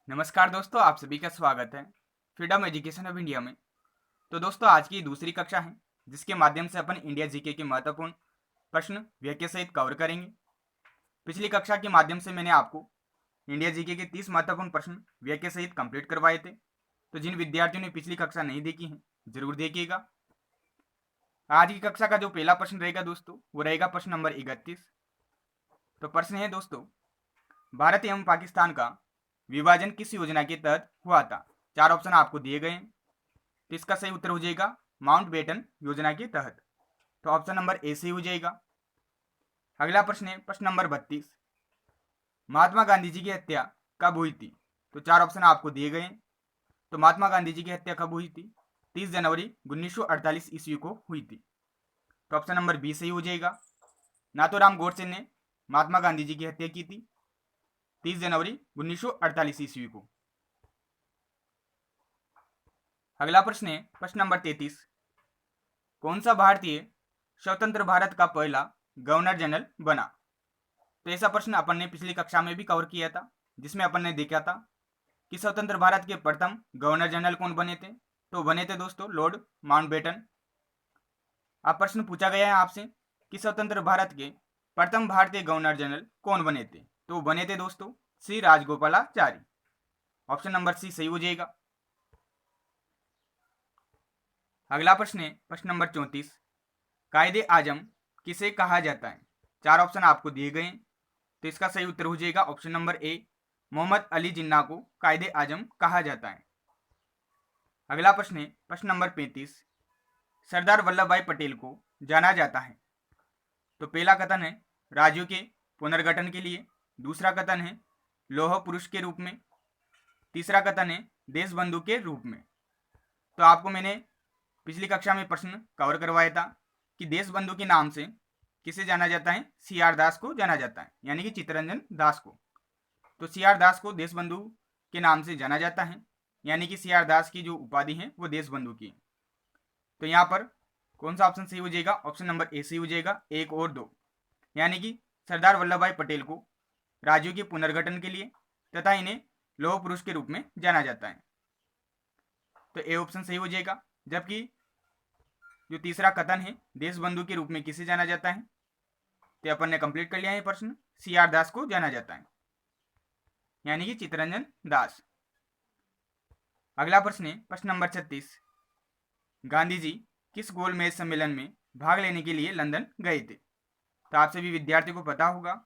नमस्कार दोस्तों, आप सभी का स्वागत है फ्रीडम एजुकेशन ऑफ इंडिया में। तो दोस्तों, आज की दूसरी कक्षा है जिसके माध्यम से अपन इंडिया जीके के महत्वपूर्ण प्रश्न वाक्य सहित कवर करेंगे। पिछली कक्षा के माध्यम से मैंने आपको इंडिया जीके के 30 महत्वपूर्ण प्रश्न वाक्य सहित कंप्लीट करवाए थे। तो जिन विद्यार्थियों ने पिछली कक्षा नहीं देखी है जरूर देखिएगा। आज की कक्षा का जो पहला प्रश्न रहेगा दोस्तों, वो रहेगा प्रश्न नंबर 31। तो प्रश्न है दोस्तों, भारत एवं पाकिस्तान का विभाजन किस योजना के तहत हुआ था? चार ऑप्शन आपको दिए गए हैं। तो इसका सही उत्तर हो जाएगा माउंटबेटन योजना के तहत। तो ऑप्शन नंबर ए सही हो जाएगा। अगला प्रश्न है प्रश्न नंबर 32। महात्मा गांधी जी की हत्या कब हुई थी? तो चार ऑप्शन आपको दिए गए हैं। तो महात्मा गांधी जी की हत्या कब हुई थी? 30 जनवरी 1948 ईस्वी को हुई थी। तो ऑप्शन नंबर बी सही हो जाएगा। नाथूराम गोडसे ने महात्मा गांधी जी की हत्या की थी 30 जनवरी 1948 ईस्वी को। अगला प्रश्न है प्रश्न नंबर 33। कौन सा भारतीय स्वतंत्र भारत का पहला गवर्नर जनरल बना? तो ऐसा प्रश्न अपन ने पिछली कक्षा में भी कवर किया था, जिसमें अपन ने देखा था कि स्वतंत्र भारत के प्रथम गवर्नर जनरल कौन बने थे। तो बने थे दोस्तों लॉर्ड माउंटबेटन। अब प्रश्न पूछा गया है आपसे कि स्वतंत्र भारत के प्रथम भारतीय गवर्नर जनरल कौन बने थे? तो बने थे दोस्तों Shri Rajagopalachari. Option number C सही हो जाएगा। अगला प्रश्न है प्रश्न नंबर 34। कायदे आजम किसे कहा जाता है? चार ऑप्शन आपको दिए गए हैं। तो इसका सही उत्तर हो जाएगा option number A, Mohammad Ali Jinnah को कायदे आजम कहा जाता है। अगला प्रश्न है प्रश्न नंबर 35। सरदार वल्लभ भाई पटेल को जाना जाता है। तो पहला कथन है राज्यों के पुनर्गठन के लिए, दूसरा कथन है लौह पुरुष के रूप में, तीसरा कथन है देश बंधु के रूप में। तो आपको मैंने पिछली कक्षा में प्रश्न कवर करवाया था कि देश बंधु के नाम से किसे जाना जाता है? सी आर दास को जाना जाता है, यानी कि चित्तरंजन दास को। तो सी आर दास को देश बंधु के नाम से जाना जाता है, यानी कि सी आर दास की जो उपाधि है वो देश बंधु की। तो यहाँ पर कौन सा ऑप्शन सही हो जाएगा? ऑप्शन नंबर ए सही हो जाएगा, एक और दो, यानी कि सरदार वल्लभ भाई पटेल को राज्यों के पुनर्गठन के लिए तथा इन्हें लौह पुरुष के रूप में जाना जाता है। तो ए ऑप्शन सही हो जाएगा। जबकि जो तीसरा कथन है देश बंधु के रूप में किसे जाना जाता है, तो अपन ने कंप्लीट कर लिया है प्रश्न, सी आर दास को जाना जाता है, यानी कि चित्तरंजन दास। अगला प्रश्न है प्रश्न नंबर 36। गांधी जी किस गोलमेज सम्मेलन में भाग लेने के लिए लंदन गए थे? तो आप सभी विद्यार्थियों को पता होगा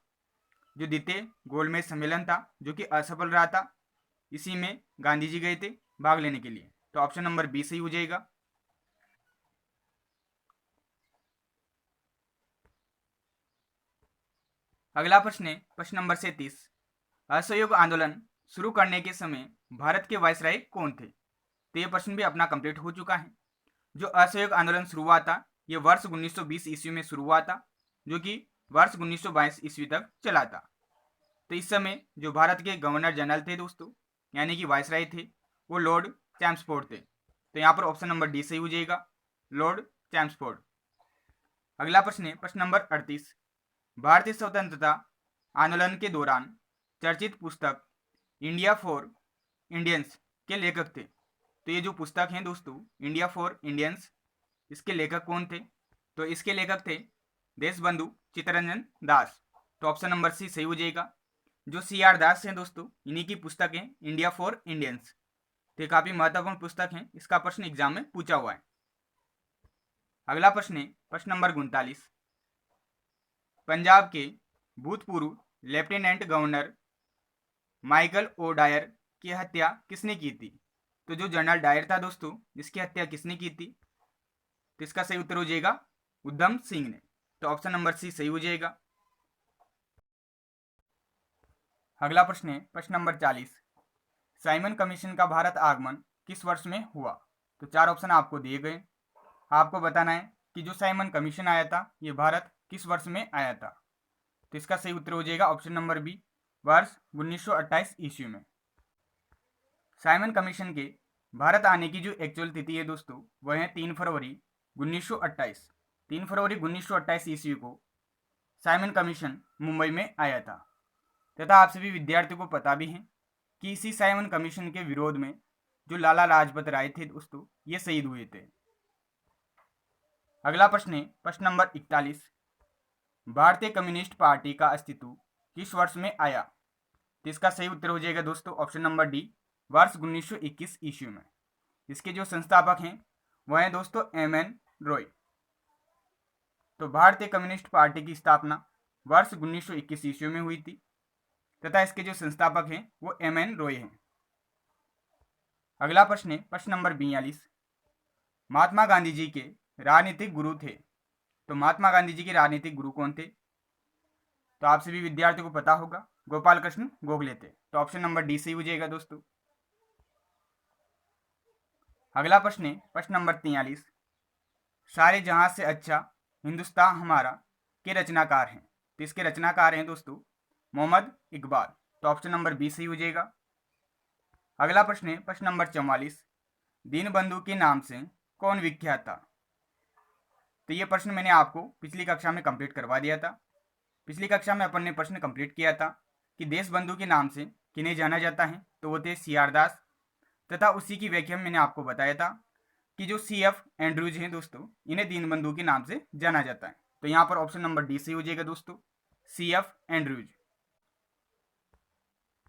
जो द्वितीय गोलमेज सम्मेलन था जो कि असफल रहा था, इसी में गांधी जी गए थे भाग लेने के लिए। तो ऑप्शन नंबर बी सही हो जाएगा। अगला प्रश्न है प्रश्न नंबर 37। असहयोग आंदोलन शुरू करने के समय भारत के वायसराय कौन थे? तो ये प्रश्न भी अपना कंप्लीट हो चुका है। जो असहयोग आंदोलन शुरू हुआ था ये वर्ष 1920 ईस्वी में शुरू हुआ था, जो कि वर्ष 1922 ईस्वी तक चला था। तो इस समय जो भारत के गवर्नर जनरल थे दोस्तों, यानी कि वायसराय थे, वो लॉर्ड चैम्सफोर्ड थे। तो यहाँ पर ऑप्शन नंबर डी सही हो जाएगा, लॉर्ड चैम्सफोर्ड। अगला प्रश्न है प्रश्न नंबर 38। भारतीय स्वतंत्रता आंदोलन के दौरान चर्चित पुस्तक इंडिया फॉर इंडियंस के लेखक थे। तो ये जो पुस्तक है दोस्तों इंडिया फॉर इंडियंस, इसके लेखक कौन थे? तो इसके लेखक थे देशबंधु चित्तरंजन दास। तो ऑप्शन नंबर सी सही हो जाएगा। जो सी आर दास हैं दोस्तों, इन्हीं की पुस्तक है इंडिया फॉर इंडियंस। तो काफी महत्वपूर्ण पुस्तक है, इसका प्रश्न एग्जाम में पूछा हुआ है। अगला प्रश्न है प्रश्न नंबर 39। पंजाब के भूतपूर्व lieutenant governor Michael O Dwyer की हत्या किसने की थी? तो जो जनरल डायर था दोस्तों, जिसकी हत्या किसने की थी? तो इसका सही उत्तर हो जाएगा उधम सिंह ने। तो ऑप्शन नंबर सी सही हो जाएगा। अगला प्रश्न है प्रश्न नंबर 40। साइमन कमीशन का भारत आगमन किस वर्ष में हुआ? तो चार ऑप्शन आपको दिए गए, आपको बताना है कि जो साइमन कमीशन आया था ये भारत किस वर्ष में आया था। तो इसका सही उत्तर हो जाएगा ऑप्शन नंबर बी, वर्ष 1928 ईस्वी में। साइमन कमीशन के भारत आने की जो एक्चुअल तिथि है दोस्तों, वह है 3 फरवरी 1928। 3 फरवरी 1928 ईस्वी को साइमन कमीशन मुंबई में आया था, तथा आप सभी विद्यार्थियों को पता भी है कि इसी साइमन कमीशन के विरोध में जो लाला लाजपत राय थे दोस्तों, ये शहीद हुए थे। अगला प्रश्न है प्रश्न नंबर 41। भारतीय कम्युनिस्ट पार्टी का अस्तित्व किस वर्ष में आया? तो इसका सही उत्तर हो जाएगा दोस्तों ऑप्शन नंबर डी, वर्ष 1921 ईस्वी में। इसके जो संस्थापक हैं वह हैं दोस्तों एम.एन. रॉय। तो भारतीय कम्युनिस्ट पार्टी की स्थापना वर्ष 1921 ईस्वी में हुई थी तथा इसके जो संस्थापक हैं वो एम.एन. रॉय हैं। अगला प्रश्न है प्रश्न नंबर 42। महात्मा गांधी जी के राजनीतिक गुरु थे। तो महात्मा गांधी जी के राजनीतिक गुरु कौन थे? तो आप सभी विद्यार्थियों को पता होगा, गोपाल कृष्ण गोखले थे। तो ऑप्शन नंबर डी सही हो जाएगा दोस्तों। अगला प्रश्न है प्रश्न नंबर 43। सारे जहां से अच्छा हिंदुस्तान हमारा के रचनाकार हैं। तो इसके रचनाकार हैं दोस्तों मोहम्मद इकबाल। तो ऑप्शन नंबर बी सही हो जाएगा। अगला प्रश्न है प्रश्न नंबर 44। दीनबंधु के नाम से कौन विख्यात था? तो ये प्रश्न मैंने आपको पिछली कक्षा में कंप्लीट करवा दिया था। पिछली कक्षा में अपन ने प्रश्न कंप्लीट किया था कि देशबंधु के नाम से किन्हें जाना जाता है, तो वो थे सी.आर. दास। तथा उसी की व्याख्या में मैंने आपको बताया था कि जो सी.एफ. एंड्रूज हैं दोस्तों, इन्हें दीनबंधु के नाम से जाना जाता है। तो यहाँ पर ऑप्शन नंबर डी सही हो जाएगा दोस्तों, सी.एफ. एंड्रूज।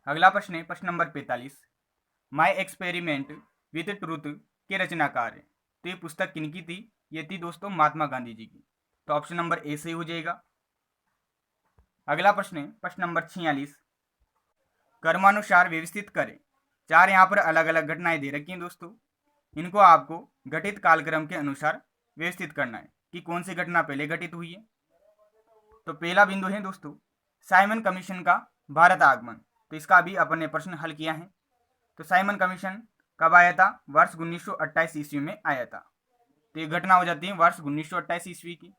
अगला प्रश्न है प्रश्न number 45। My experiment with truth के रचनाकार है। तो ये पुस्तक किनकी थी? ये थी दोस्तों महात्मा गांधी जी की। तो ऑप्शन नंबर ए सही हो जाएगा। अगला प्रश्न है प्रश्न नंबर 46। कर्मानुसार व्यवस्थित करें। चार यहाँ पर अलग अलग घटनाएं दे रखी हैं दोस्तों, इनको आपको घटित कालक्रम के अनुसार व्यवस्थित करना है कि कौन सी घटना पहले घटित हुई है। तो पहला बिंदु है दोस्तों साइमन कमीशन का भारत आगमन। तो इसका अभी अपन ने प्रश्न हल किया है। तो साइमन कमीशन कब आया था? वर्ष 1928 ईस्वी में आया था। तो ये घटना हो जाती है वर्ष 1928 ईस्वी की।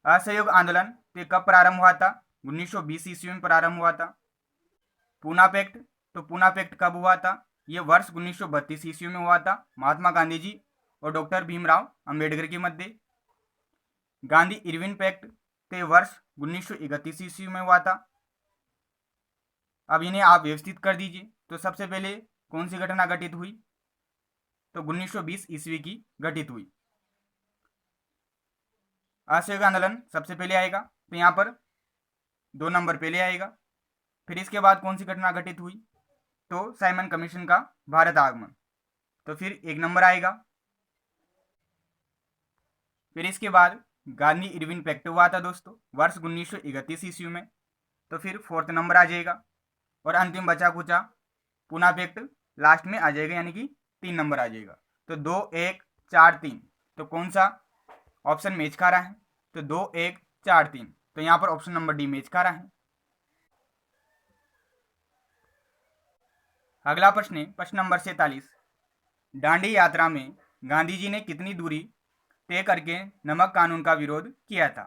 असहयोग आंदोलन तो कब प्रारंभ हुआ था? 1920 ईस्वी में प्रारंभ हुआ था। पूना पैक्ट, तो पूना पैक्ट कब हुआ था? ये वर्ष 1932 ईस्वी में हुआ था, महात्मा गांधी जी और डॉक्टर भीमराव अंबेडकर के मध्य। गांधी इरविन पैक्ट तो वर्ष 1931 ईस्वी में हुआ था। अब इन्हें आप व्यवस्थित कर दीजिए। तो सबसे पहले कौन सी घटना घटित हुई? तो 1920 ईस्वी की घटित हुई। असहयोग आंदोलन सबसे पहले आएगा, तो यहाँ पर 2 नंबर पहले आएगा। फिर इसके बाद कौन सी घटना घटित हुई? तो साइमन कमीशन का भारत आगमन, तो फिर 1 नंबर आएगा। फिर इसके बाद गांधी इरविन पैक्ट हुआ था दोस्तों वर्ष 1931 ईस्वी में, तो फिर 4th नंबर आ जाएगा। और अंतिम बचा कुचा पूना पैक्ट लास्ट में आ जाएगा, यानी कि 3 नंबर आ जाएगा। तो 2, 1, 4, 3, तो कौन सा ऑप्शन मैच खा रहा है? तो 2, 1, 4, 3, तो यहाँ पर ऑप्शन नंबर डी मैच खा रहा है। अगला प्रश्न है प्रश्न नंबर 47। दांडी यात्रा में गांधी जी ने कितनी दूरी तय करके नमक कानून का विरोध किया था?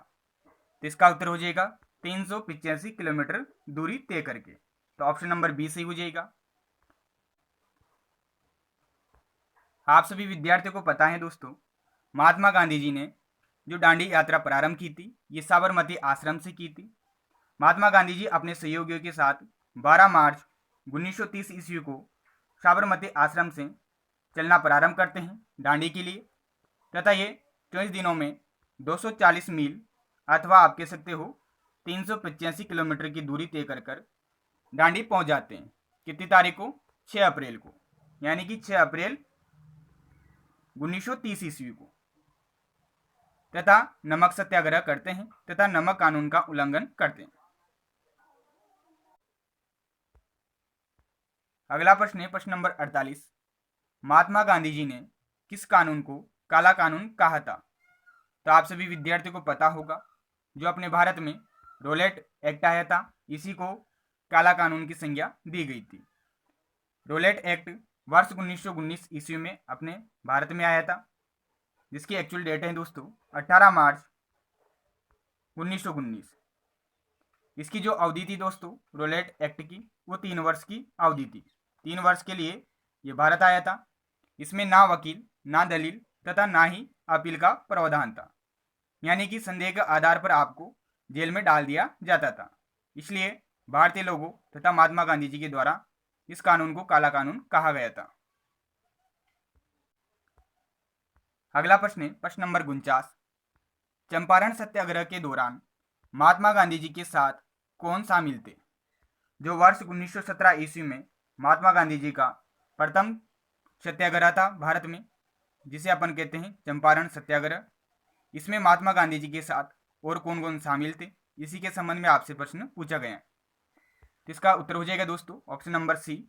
तो इसका उत्तर हो जाएगा 385 किलोमीटर दूरी तय करके। तो ऑप्शन नंबर बी सही हो जाएगा। आप सभी विद्यार्थियों को पता है दोस्तों, महात्मा गांधी जी ने जो दांडी यात्रा प्रारंभ की थी ये साबरमती आश्रम से की थी। महात्मा गांधी जी अपने सहयोगियों के साथ 12 मार्च 1930 ईस्वी को साबरमती आश्रम से चलना प्रारंभ करते हैं दांडी के लिए, तथा ये 24 दिनों में 240 मील अथवा आप कह सकते हो 385 किलोमीटर की दूरी तय कर दांडी पहुंच जाते हैं। कितनी तारीख को? 6 अप्रैल को, यानी कि 6 अप्रैल 1930 ईस्वी को, तथा नमक सत्याग्रह करते हैं तथा नमक कानून का उल्लंघन करते हैं। अगला प्रश्न है प्रश्न नंबर 48। महात्मा गांधी जी ने किस कानून को काला कानून कहा था? तो आप सभी विद्यार्थियों को पता होगा, जो अपने भारत में रोलेट एक्ट आया था इसी को काला कानून की संज्ञा दी गई थी। रोलेट एक्ट वर्ष 1919 ईस्वी में अपने भारत में आया था, जिसकी एक्चुअल डेट है दोस्तों 18 मार्च 1919। इसकी जो अवधि थी दोस्तों रोलेट एक्ट की, वो 3 वर्ष की अवधि थी। 3 वर्ष के लिए ये भारत आया था। इसमें ना वकील, ना दलील तथा ना ही अपील का प्रावधान था, यानी कि संदेह के आधार पर आपको जेल में डाल दिया जाता था। इसलिए भारतीय लोगों तथा महात्मा गांधी जी के द्वारा इस कानून को काला कानून कहा गया था। अगला प्रश्न है प्रश्न नंबर 49। चंपारण सत्याग्रह के दौरान महात्मा गांधी जी के साथ कौन शामिल थे? जो वर्ष 1917 ईस्वी में महात्मा गांधी जी का प्रथम सत्याग्रह था भारत में, जिसे अपन कहते हैं चंपारण सत्याग्रह, इसमें महात्मा गांधी जी के साथ और कौन कौन शामिल थे, इसी के संबंध में आपसे प्रश्न पूछा गया है। तो इसका उत्तर हो जाएगा दोस्तों option number C,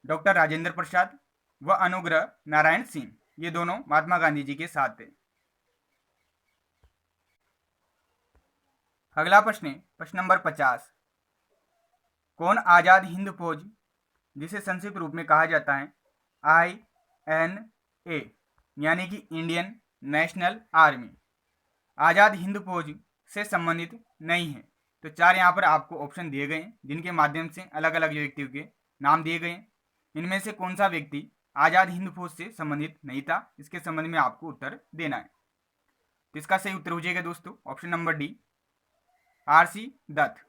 doctor Rajendra Prasad व अनुग्रह नारायण सिंह, ये दोनों महात्मा गांधी जी के साथ थे। अगला प्रश्न है प्रश्न नंबर 50। कौन आजाद हिंद फौज, जिसे संक्षिप्त रूप में कहा जाता है INA, यानी कि Indian national army, Azad Hind फौज से संबंधित नहीं है? तो चार यहाँ पर आपको ऑप्शन दिए गए हैं, जिनके माध्यम से अलग अलग व्यक्तियों के नाम दिए गए हैं। इनमें से कौन सा व्यक्ति आजाद हिंद फौज से संबंधित नहीं था, इसके संबंध में आपको उत्तर देना है। तो इसका सही उत्तर हो जाएगा दोस्तों option number D, RC Dutt.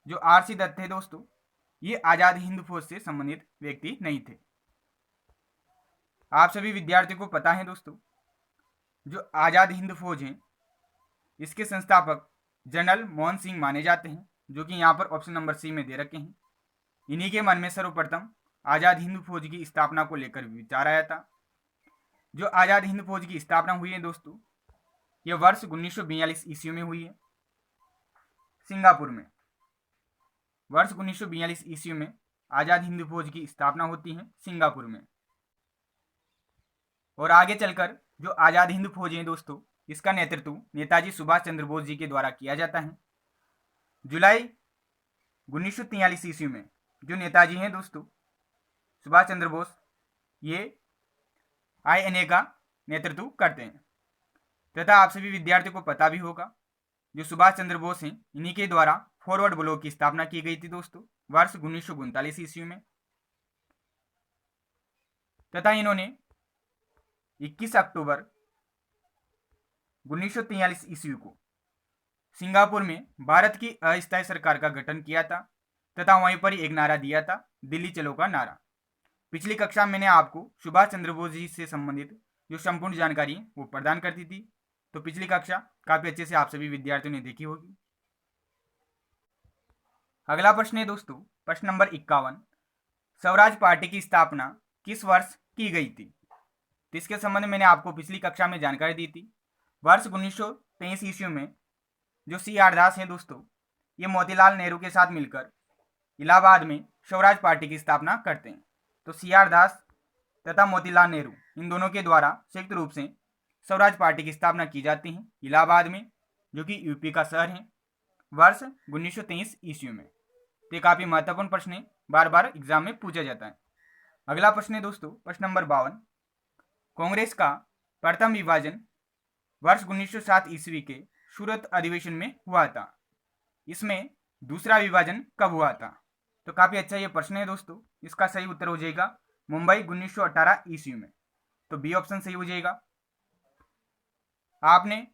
जो RC दत्त थे दोस्तों, ये आजाद हिंद फौज से संबंधित व्यक्ति नहीं थे। आप सभी विद्यार्थियों को पता है दोस्तों, जो आजाद हिंद फौज है, इसके संस्थापक जनरल मोहन सिंह माने जाते हैं, जो कि यहाँ पर ऑप्शन नंबर सी में दे रखे हैं। इन्हीं के मन में सर्वप्रथम आजाद हिंद फौज की स्थापना को लेकर विचार आया था। जो आजाद हिंद फौज की स्थापना हुई है दोस्तों, ये वर्ष 1942 ईस्वी में हुई है सिंगापुर में। वर्ष 1942 ईस्वी में आजाद हिंद फौज की स्थापना होती है सिंगापुर में। और आगे चलकर जो आजाद हिंद फौज है दोस्तों, इसका नेतृत्व नेताजी सुभाष चंद्र बोस जी के द्वारा किया जाता है। जुलाई 1943 ईस्वी में जो नेताजी हैं दोस्तों सुभाष चंद्र बोस, ये INA का नेतृत्व करते हैं। तथा आप सभी विद्यार्थियों को पता भी होगा, जो सुभाष चंद्र बोस हैं, इन्हीं के द्वारा फॉरवर्ड ब्लॉक की स्थापना की गई थी दोस्तों वर्ष 1939 ईस्वी में। तथा इन्होंने 21 अक्टूबर 1943 ईस्वी को सिंगापुर में भारत की अस्थायी सरकार का गठन किया था, तथा वहीं पर एक नारा दिया था, दिल्ली चलो का नारा। पिछली कक्षा में मैंने आपको सुभाष चंद्र बोस जी से संबंधित जो संपूर्ण जानकारी है वो प्रदान करती थी, तो पिछली कक्षा काफी अच्छे से आप सभी विद्यार्थियों ने देखी होगी। अगला प्रश्न है दोस्तों प्रश्न नंबर 51। स्वराज पार्टी की स्थापना किस वर्ष की गई थी? तो इसके संबंध में मैंने आपको पिछली कक्षा में जानकारी दी थी। वर्ष 1923 ईस्वी में जो CR दास हैं दोस्तों, ये मोतीलाल नेहरू के साथ मिलकर इलाहाबाद में स्वराज पार्टी की स्थापना करते हैं। तो CR दास तथा मोतीलाल नेहरू, इन दोनों के द्वारा संयुक्त रूप से स्वराज पार्टी की स्थापना की जाती है इलाहाबाद में, जो कि यूपी का शहर है, वर्ष 1923 ईस्वी में। तो काफी महत्वपूर्ण प्रश्न है, बार बार एग्जाम में पूछा जाता है। अगला प्रश्न है दोस्तों प्रश्न नंबर 52। कांग्रेस का प्रथम विभाजन वर्ष 1907 ईस्वी के सूरत अधिवेशन में हुआ था। इसमें दूसरा विभाजन कब हुआ था? तो काफी अच्छा ये प्रश्न है दोस्तों। इसका सही उत्तर हो जाएगा मुंबई 1918 ईस्वी में। तो बी ऑप्शन सही हो जाएगा। आपने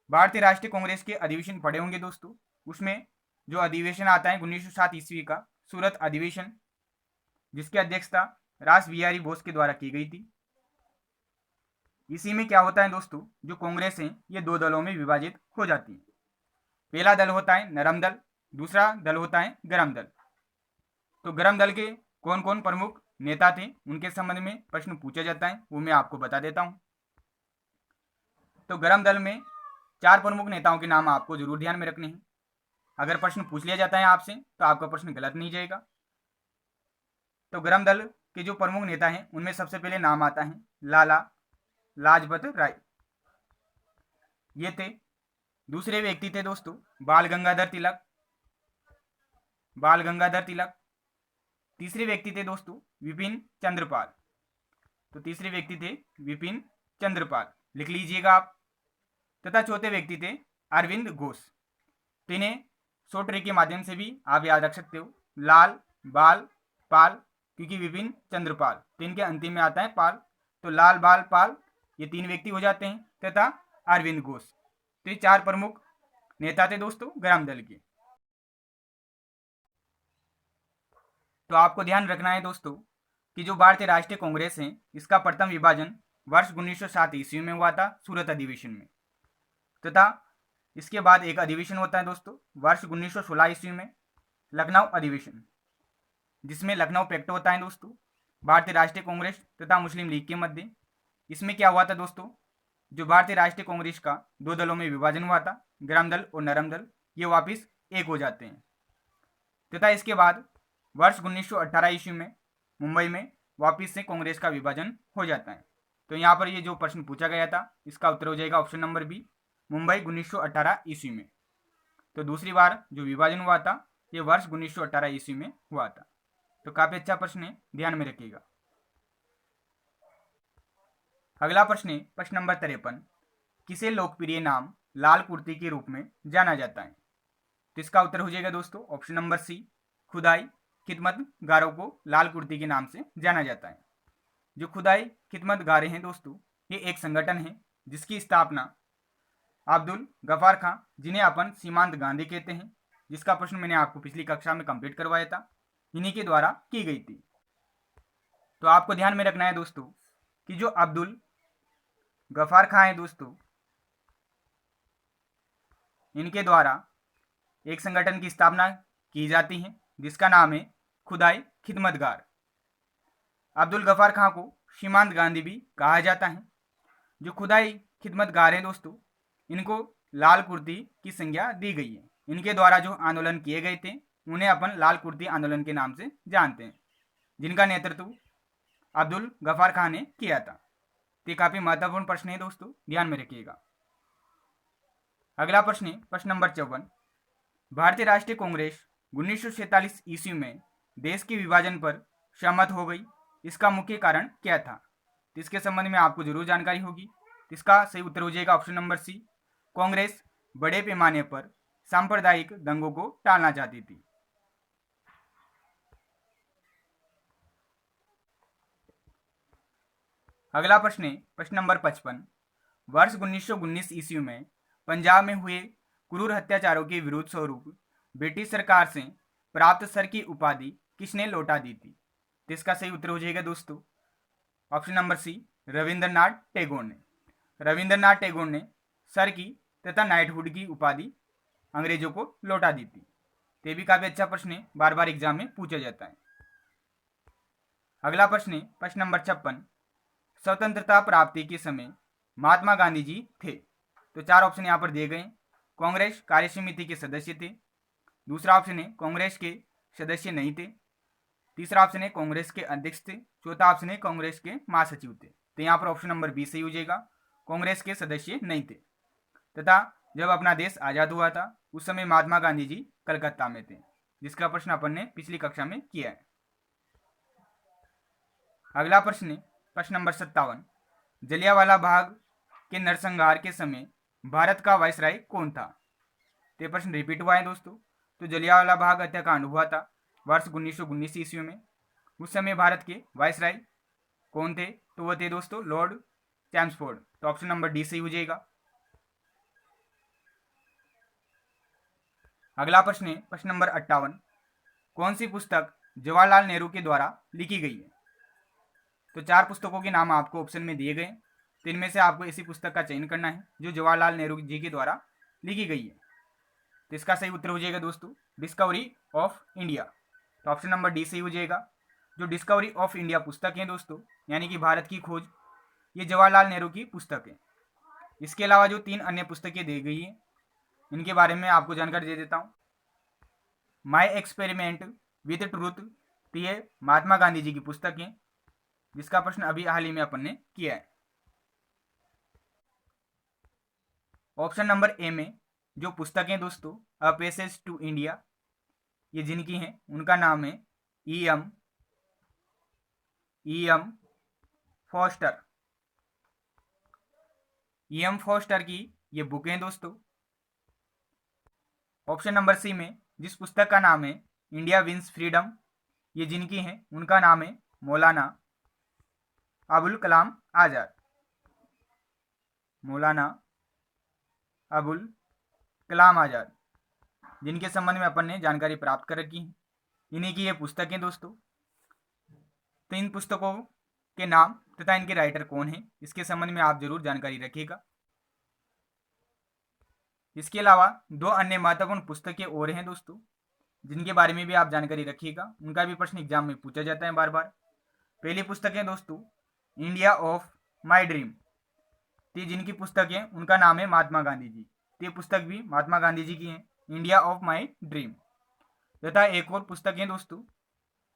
भारतीय राष्ट्रीय कांग्रेस के अधिवेशन पढ़े होंगे दोस्तों, उसमें जो अधिवेशन आता है 1907 ईस्वी का सूरत अधिवेशन, जिसकी अध्यक्षता रास बिहारी बोस के द्वारा की गई थी। इसी में क्या होता है दोस्तों, जो कांग्रेस है ये दो दलों में विभाजित हो जाती है। पहला दल होता है नरम दल, दूसरा दल होता है गरम दल। तो गरम दल के कौन कौन प्रमुख नेता थे, उनके संबंध में प्रश्न पूछा जाता है, वो मैं आपको बता देता हूं। तो गरम दल में 4 प्रमुख नेताओं के नाम आपको जरूर ध्यान में रखने हैं। अगर प्रश्न पूछ लिया जाता है आपसे तो आपका प्रश्न गलत नहीं जाएगा। तो गरम दल के जो प्रमुख नेता हैं उनमें सबसे पहले नाम आता है लाला लाजपत राय, ये थे। दूसरे व्यक्ति थे दोस्तों बाल गंगाधर तिलक, बाल गंगाधर तिलक। तीसरे व्यक्ति थे दोस्तों विपिन चंद्रपाल, तो तीसरे व्यक्ति थे विपिन चंद्रपाल, लिख लीजिएगा आप। तथा चौथे व्यक्ति थे अरविंद घोष। तो इन्हें शॉर्ट ट्रिक के माध्यम से भी आप याद रख सकते हो, लाल बाल पाल, क्योंकि विपिन चंद्रपाल, तो इनके अंतिम में आता है पाल, तो लाल बाल पाल, ये 3 व्यक्ति हो जाते हैं, तथा अरविंद घोष। तो ये 4 प्रमुख नेता थे दोस्तों गरम दल के। तो आपको ध्यान रखना है दोस्तों कि जो भारतीय राष्ट्रीय कांग्रेस है इसका प्रथम विभाजन वर्ष 1907 ईस्वी में हुआ था सूरत अधिवेशन में, तथा इसके बाद एक अधिवेशन होता है दोस्तों वर्ष 1916 ईस्वी में लखनऊ अधिवेशन, जिसमें लखनऊ पैक्ट होता है दोस्तों भारतीय राष्ट्रीय कांग्रेस तथा मुस्लिम लीग के मध्य। इसमें क्या हुआ था दोस्तों, जो भारतीय राष्ट्रीय कांग्रेस का दो दलों में विभाजन हुआ था, गरम दल और नरम दल, ये वापिस एक हो जाते हैं, तथा इसके बाद वर्ष 1918 ईस्वी में मुंबई में वापिस से कांग्रेस का विभाजन हो जाता है। तो यहाँ पर ये जो प्रश्न पूछा गया था इसका उत्तर हो जाएगा ऑप्शन नंबर बी, मुंबई 1918 ईस्वी में। तो दूसरी बार जो विभाजन हुआ था ये वर्ष 1918 ईस्वी में हुआ था। तो काफी अच्छा प्रश्न है, ध्यान में रखिएगा। अगला प्रश्न है प्रश्न नंबर 53, किसे लोकप्रिय नाम लाल कुर्ती के रूप में जाना जाता है। तो इसका उत्तर हो जाएगा दोस्तों ऑप्शन नंबर सी, खुदाई खिदमतगारों को लाल कुर्ती के नाम से जाना जाता है। जो खुदाई खिदमतगारें हैं दोस्तों ये एक संगठन है जिसकी स्थापना अब्दुल गफार खां, जिन्हें अपन सीमांत गांधी कहते हैं, जिसका प्रश्न मैंने आपको पिछली कक्षा में कंप्लीट करवाया था, इन्हीं के द्वारा की गई थी। तो आपको ध्यान में रखना है दोस्तों कि जो अब्दुल गफार खां है दोस्तों, इनके द्वारा एक संगठन की स्थापना की जाती है जिसका नाम है खुदाई खिदमतगार। अब्दुल गफार खां को सीमांत गांधी भी कहा जाता है। जो खुदाई खिदमतगार हैं दोस्तों इनको लाल कुर्ती की संज्ञा दी गई है। इनके द्वारा जो आंदोलन किए गए थे उन्हें अपन लाल कुर्ती आंदोलन के नाम से जानते हैं, जिनका नेतृत्व अब्दुल गफार खान ने किया था। तो ये काफी महत्वपूर्ण प्रश्न है दोस्तों, ध्यान में रखिएगा। अगला प्रश्न है प्रश्न नंबर 54, भारतीय राष्ट्रीय कांग्रेस 1947 ईस्वी में देश के विभाजन पर सहमत हो गई, इसका मुख्य कारण क्या था। तो इसके संबंध में आपको जरूर जानकारी होगी। तो इसका सही उत्तर हो जाएगा ऑप्शन नंबर सी, कांग्रेस बड़े पैमाने पर सांप्रदायिक दंगों को टालना चाहती थी। अगला प्रश्न है प्रश्न नंबर 55, वर्ष 1919 ईस्वी में पंजाब में हुए क्रूर अत्याचारों के विरोध स्वरूप ब्रिटिश सरकार से प्राप्त सर की उपाधि किसने लौटा दी थी। तो इसका सही उत्तर हो जाएगा दोस्तों option number C, Rabindranath Tagore ने। रविंद्रनाथ टैगोर ने सर की तथा नाइटहुड की उपाधि अंग्रेजों को लौटा दी थी। तो ये भी काफी अच्छा प्रश्न है, बार बार एग्जाम में पूछा जाता है। अगला प्रश्न है प्रश्न नंबर 56, स्वतंत्रता प्राप्ति के समय महात्मा गांधी जी थे। तो चार ऑप्शन यहाँ पर दिए गए। कांग्रेस कार्य समिति के सदस्य थे, दूसरा ऑप्शन है कांग्रेस के सदस्य नहीं थे, तीसरा ऑप्शन है कांग्रेस के अध्यक्ष थे, चौथा ऑप्शन है कांग्रेस के महासचिव थे। तो यहाँ पर ऑप्शन नंबर बी सही हो जाएगा, कांग्रेस के सदस्य नहीं थे। तथा जब अपना देश आजाद हुआ था उस समय महात्मा गांधी जी कलकत्ता में थे, जिसका प्रश्न अपन ने पिछली कक्षा में किया है। अगला प्रश्न है प्रश्न नंबर 57, जलियांवाला बाग के नरसंहार के समय भारत का वायसराय कौन था। तो प्रश्न रिपीट हुआ है दोस्तों। तो जलियांवाला बाग हत्याकांड हुआ था वर्ष 1919 ईस्वी में। उस समय भारत के वायसराय कौन थे, तो वो थे दोस्तों लॉर्ड चैम्सफोर्ड। तो ऑप्शन नंबर डी सही हो जाएगा। अगला प्रश्न है प्रश्न नंबर 58, कौन सी पुस्तक जवाहरलाल नेहरू के द्वारा लिखी गई है। तो चार पुस्तकों के नाम आपको ऑप्शन में दिए गए, तो इनमें से आपको इसी पुस्तक का चयन करना है जो जवाहरलाल नेहरू जी के द्वारा लिखी गई है। तो इसका सही उत्तर हो जाएगा दोस्तों डिस्कवरी ऑफ इंडिया। तो ऑप्शन नंबर डी सही हो जाएगा। जो डिस्कवरी ऑफ इंडिया पुस्तक है दोस्तों, यानी कि भारत की खोज, ये जवाहरलाल नेहरू की पुस्तक है। इसके अलावा जो तीन अन्य पुस्तकें दी गई हैं इनके बारे में आपको जानकारी दे देता हूँ। माई एक्सपेरिमेंट विद ट्रूथ, तो ये महात्मा गांधी जी की पुस्तक है, जिसका प्रश्न अभी हाल ही में अपन ने किया है। ऑप्शन नंबर ए में जो पुस्तकें दोस्तों अ पैसेज टू इंडिया, ये जिनकी हैं उनका नाम है E M Forster. E M Forster की ये बुक हैं दोस्तों। ऑप्शन नंबर सी में जिस पुस्तक का नाम है इंडिया विंस फ्रीडम, ये जिनकी हैं उनका नाम है मौलाना अबुल कलाम आज़ाद। मौलाना अबुल कलाम आज़ाद, जिनके संबंध में अपन ने जानकारी प्राप्त कर रखी है। इन्हीं की ये पुस्तक है दोस्तों। तो इन पुस्तकों के नाम तथा इनके राइटर कौन है, इसके संबंध में आप जरूर जानकारी रखिएगा। इसके अलावा दो अन्य महत्वपूर्ण पुस्तकें और हैं दोस्तों, जिनके बारे में भी आप जानकारी रखिएगा, उनका भी प्रश्न एग्जाम में पूछा जाता है बार बार। पहली पुस्तक है दोस्तों इंडिया ऑफ माई ड्रीम। तो जिनकी पुस्तक है उनका नाम है महात्मा गांधी जी। तो ये पुस्तक भी महात्मा गांधी जी की है, इंडिया ऑफ माई ड्रीम। तथा एक और पुस्तक है दोस्तों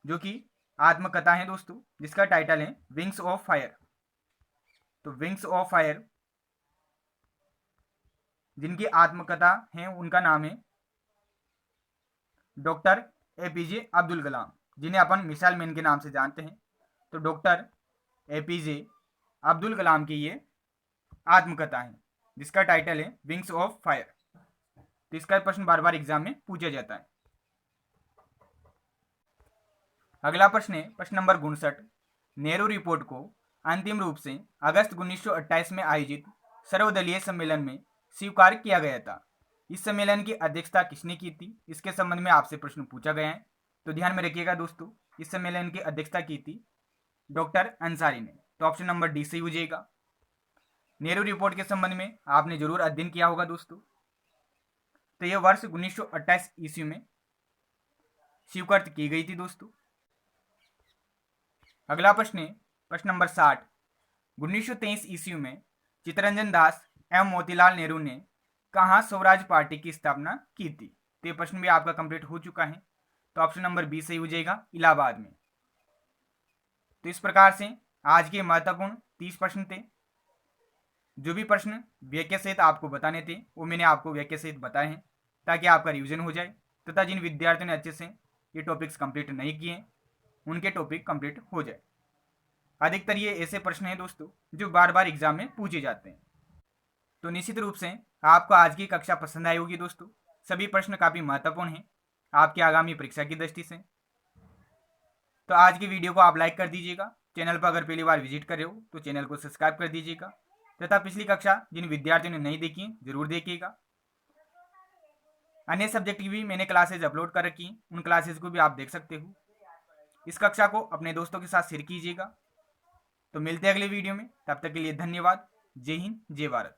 जो कि आत्मकथा है दोस्तों, जिसका टाइटल है विंग्स ऑफ फायर। तो विंग्स ऑफ फायर जिनकी आत्मकथा है उनका नाम है डॉक्टर एपीजे अब्दुल कलाम, जिन्हें अपन मिसाइल मैन के नाम से जानते हैं। तो डॉक्टर एपीजे अब्दुल कलाम की ये आत्मकथा है, जिसका टाइटल है विंग्स ऑफ फायर। तो इसका प्रश्न बार बार एग्जाम में पूछा जाता है। अगला प्रश्न है प्रश्न नंबर 59। नेहरू रिपोर्ट को अंतिम रूप से अगस्त 1928 में आयोजित सर्वदलीय सम्मेलन में स्वीकार किया गया था। इस सम्मेलन की अध्यक्षता किसने की थी, इसके संबंध में आपसे प्रश्न पूछा गया है। तो ध्यान में रखिएगा दोस्तों, इस सम्मेलन की अध्यक्षता की थी डॉक्टर अंसारी ने। तो ऑप्शन नंबर डी सही हो जाएगा। नेहरू रिपोर्ट के संबंध में आपने जरूर अध्ययन किया होगा दोस्तों। तो यह वर्ष 1928 ईस्वी में स्वीकृत की गई थी दोस्तों। अगला प्रश्न है प्रश्न नंबर 60। 1923 ईस्वी में चित्तरंजन दास एवं मोतीलाल नेहरू ने कहाँ स्वराज पार्टी की स्थापना की थी। तो ये प्रश्न भी आपका कंप्लीट हो चुका है। तो ऑप्शन नंबर बी सही हो जाएगा, इलाहाबाद में। तो इस प्रकार से आज के महत्वपूर्ण 30 प्रश्न थे। जो भी प्रश्न वाक्य सहित आपको बताने थे वो मैंने आपको वाक्य सहित बताए हैं, ताकि आपका रिवीजन हो जाए, तथा जिन विद्यार्थियों ने अच्छे से ये टॉपिक्स कंप्लीट नहीं किए उनके टॉपिक कंप्लीट हो जाए। अधिकतर ये ऐसे प्रश्न हैं दोस्तों जो बार बार एग्जाम में पूछे जाते हैं। तो निश्चित रूप से आपको आज की कक्षा पसंद आई होगी दोस्तों। सभी प्रश्न काफ़ी महत्वपूर्ण हैं आपकी आगामी परीक्षा की दृष्टि से। तो आज की वीडियो को आप लाइक कर दीजिएगा। चैनल पर अगर पहली बार विजिट कर रहे हो तो चैनल को सब्सक्राइब कर दीजिएगा, तथा पिछली कक्षा जिन विद्यार्थियों ने नहीं देखी जरूर देखिएगा। अन्य सब्जेक्ट की भी मैंने क्लासेज अपलोड कर रखी हैं, उन क्लासेज को भी आप देख सकते हो। इस कक्षा को अपने दोस्तों के साथ शेयर कीजिएगा। तो मिलते हैं अगले वीडियो में, तब तक के लिए धन्यवाद। जय हिंद, जय भारत।